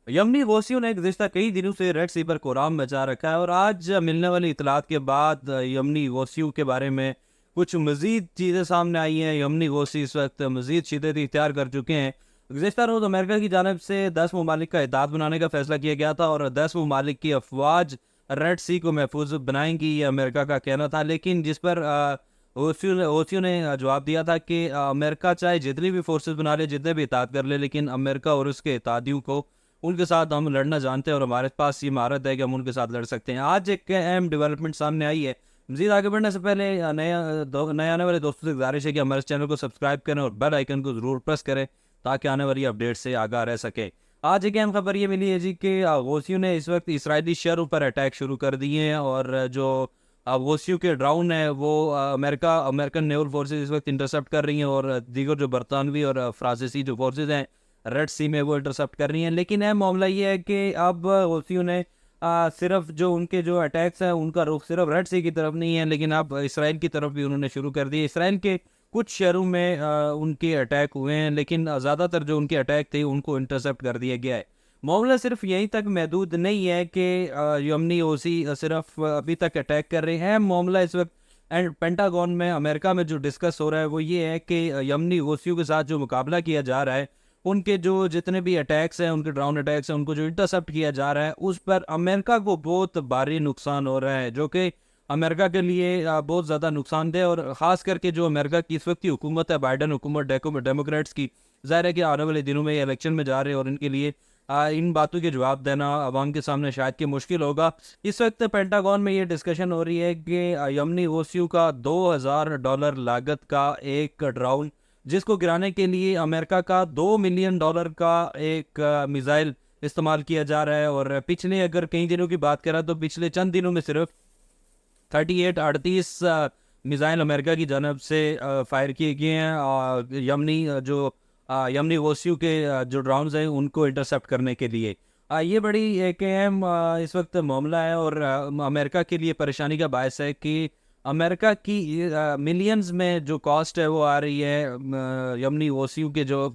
यमनी गोशियों ने गुज़िश्ता कई दिनों से रेड सी पर कोहराम मचा रखा है और आज मिलने वाली इतलात के बाद यमनी गोशियों के बारे में कुछ मज़ीद चीज़ें सामने आई हैं। यमनी गोशी इस वक्त मज़ीद शिद्दत इख्तियार कर चुके हैं। गुज़िश्ता रोज़ अमेरिका की जानिब से 10 ममालिक का इत्तेहाद बनाने का फैसला किया गया था और 10 ममालिक की अफवाज रेड सी को महफूज बनाएंगी, ये अमेरिका का कहना था। लेकिन जिस पर ओसियो ने जवाब दिया था कि अमेरिका चाहे जितनी भी फोर्सेस बना ले, जितने भी इत्तेहाद कर ले, लेकिन अमेरिका और उसके इत्तेहादियों को उनके साथ हम लड़ना जानते हैं और हमारे पास ये महारत है कि हम उनके साथ लड़ सकते हैं। आज एक अहम डेवलपमेंट सामने आई है। मज़ीद आगे बढ़ने से पहले नए आने वाले दोस्तों से गुजारिश है कि हमारे चैनल को सब्सक्राइब करें और बेल आइकन को ज़रूर प्रेस करें ताकि आने वाली अपडेट से आगाह रह सके। आज एक अहम खबर ये मिली है जी कि गौसियों ने इस वक्त इसराइली शहरों पर अटैक शुरू कर दिए हैं और जो गौसियों के ड्राउन है वो अमेरिकन नेवल फोर्सेज इस वक्त इंटरसेप्ट कर रही हैं और दीगर जो बरतानवी और फ्रांसीसी जो फोर्सेज हैं रेड सी में वो इंटरसेप्ट कर रही हैं। लेकिन अहम मामला ये है कि अब हूथियों ने सिर्फ जो उनके जो अटैक्स हैं उनका रुख सिर्फ रेड सी की तरफ नहीं है, लेकिन अब इसराइल की तरफ भी उन्होंने शुरू कर दिए। इसराइल के कुछ शहरों में उनके अटैक हुए हैं, लेकिन ज़्यादातर जो उनके अटैक थे उनको इंटरसेप्ट कर दिया गया है। मामला सिर्फ यहीं तक महदूद नहीं है कि यमनी ओसी सिर्फ अभी तक अटैक कर रहे हैं। मामला इस वक्त एंड पेंटागन में अमेरिका में जो डिस्कस हो रहा है वो ये है कि यमनी ओसियों के साथ जो मुकाबला किया जा रहा है, उनके जो जितने भी अटैक्स हैं, उनके ड्रोन अटैक्स हैं, उनको जो इंटरसेप्ट किया जा रहा है उस पर अमेरिका को बहुत भारी नुकसान हो रहा है, जो कि अमेरिका के लिए बहुत ज़्यादा नुकसानदेह। और ख़ास करके जो अमेरिका की इस वक्त की हुकूमत है, बाइडन हुकूमत डेमोक्रेट्स की, ज़ाहिर है कि आने वाले दिनों में ये इलेक्शन में जा रहे हैं और इनके लिए इन बातों के जवाब देना आवाम के सामने शायद कि मुश्किल होगा। इस वक्त पेंटागन में ये डिस्कशन हो रही है कि यमनी ओसियू का $2000 लागत का एक ड्रोन, जिसको गिराने के लिए अमेरिका का $2 मिलियन का एक मिसाइल इस्तेमाल किया जा रहा है। और पिछले अगर कई दिनों की बात करें तो पिछले चंद दिनों में सिर्फ 38 मिसाइल अमेरिका की जानब से फायर किए गए हैं यमनी ओसियू के जो ड्रोन्स हैं उनको इंटरसेप्ट करने के लिए। ये बड़ी एक अहम इस वक्त मामला है और अमेरिका के लिए परेशानी का बायस है कि अमेरिका की मिलियंस में जो कॉस्ट है वो आ रही है यमनी ओसियू के जो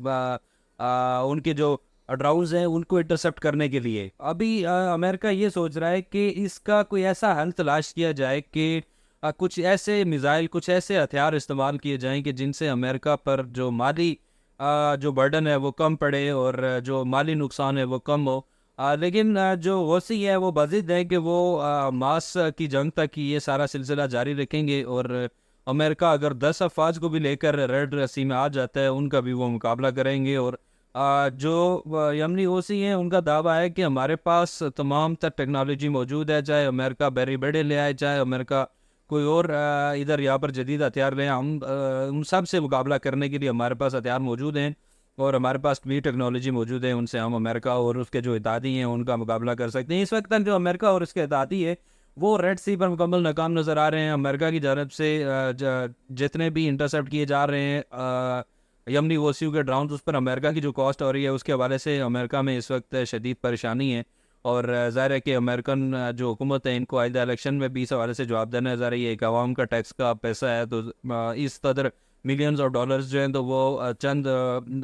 उनके जो ड्रोन्स हैं उनको इंटरसेप्ट करने के लिए। अभी अमेरिका ये सोच रहा है कि इसका कोई ऐसा हल तलाश किया जाए कि कुछ ऐसे मिसाइल, कुछ ऐसे हथियार इस्तेमाल किए जाएं कि जिनसे अमेरिका पर जो माली जो बर्डन है वो कम पड़े और जो माली नुकसान है वो कम हो। लेकिन जो गौसी है वो बाजिद है कि वो मास की जंग तक ही ये सारा सिलसिला जारी रखेंगे और अमेरिका अगर 10 अफवाज को भी लेकर रेड रस्सी में आ जाता है उनका भी वो मुकाबला करेंगे। और जो यमनी ओसी हैं उनका दावा है कि हमारे पास तमाम तर टेक्नोलॉजी मौजूद है, चाहे अमेरिका बैरी बेड़े ले आए, चाहे अमेरिका कोई और इधर यहाँ पर जदीद हथियार लें, हम उन सब से मुकाबला करने के लिए हमारे पास हथियार मौजूद हैं और हमारे पास भी टेक्नोलॉजी मौजूद है। उनसे हम अमेरिका और उसके जो इत्तेहादी हैं उनका मुकाबला कर सकते हैं। इस वक्त तक जो अमेरिका और उसके इत्तेहादी है वो रेड सी पर मुकम्मल नाकाम नज़र आ रहे हैं। अमेरिका की जानब से जितने भी इंटरसेप्ट किए जा रहे हैं यमनी ओसियू के ड्रोन, उस पर अमेरिका की जो कॉस्ट हो रही है उसके हवाले से अमेरिका में इस वक्त शदीद परेशानी है। और ज़ाहिर है कि अमेरिकन जो हुकूमत है इनको आइंदा इलेक्शन में भी इस हवाले से जवाब देना है। ज़ाहिर है एक आवाम का टैक्स का पैसा है, तो इस कदर मिलियंस ऑफ डॉलर्स जो हैं तो वो चंद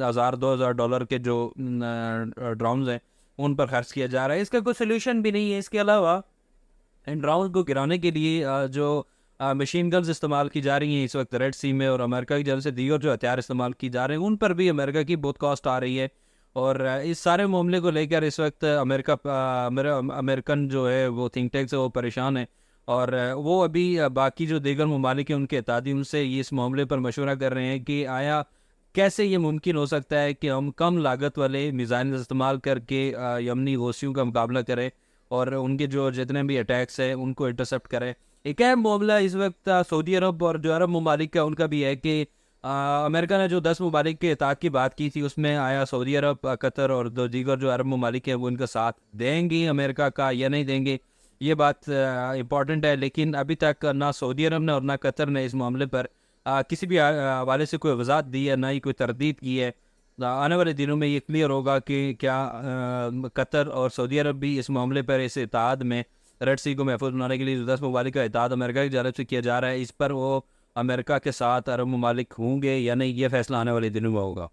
हज़ार $2000 के जो ड्रोन्स हैं उन पर खर्च किया जा रहा है। इसका कोई सोल्यूशन भी नहीं है। इसके अलावा इन ड्रोन को गिराने के लिए जो मशीन गन्स इस्तेमाल की जा रही हैं इस वक्त रेड सी में और अमेरिका की जानब से दीगर जो हथियार इस्तेमाल की जा रहे हैं उन पर भी अमेरिका की बहुत कॉस्ट आ रही है। और इस सारे मामले को लेकर इस वक्त अमेरिकन जो है वो थिंक टैंक से वो परेशान है और वो अभी बाकी जो दीगर ममालिक हैं उनके इत्तेहादी उनसे ये इस मामले पर मशवरा कर रहे हैं कि आया कैसे ये मुमकिन हो सकता है कि हम कम लागत वाले मिसाइल इस्तेमाल करके यमनी गोशियों का मुकाबला करें और उनके जो जितने भी अटैक्स हैं उनको इंटरसेप्ट करें। एक अहम मामला इस वक्त सऊदी अरब और जो अरब ममालिक का उनका भी है कि अमेरिका ने जो 10 ममालिक के इत्तेहाद की बात की थी उसमें आया सऊदी अरब, कतर और दो दीगर जो अरब ममालिक हैं वो इनका साथ देंगे अमेरिका का या नहीं देंगे, ये बात इंपॉर्टेंट है। लेकिन अभी तक ना सऊदी अरब ने और ना कतर ने इस मामले पर किसी भी हवाले से कोई वजाहत दी है, ना ही कोई तरदीद की है। आने वाले दिनों में ये क्लियर होगा कि क्या कतर और सऊदी अरब भी इस मामले पर इस इत्तेहाद में रेड सी को महफूज बनाने के लिए जो 10 ममालिक का इत्तेहाद अमेरिका की जानब से किया जा रहा है इस पर वो अमेरिका के साथ अरब ममालिक होंगे या नहीं, ये फैसला आने वाले दिनों में होगा।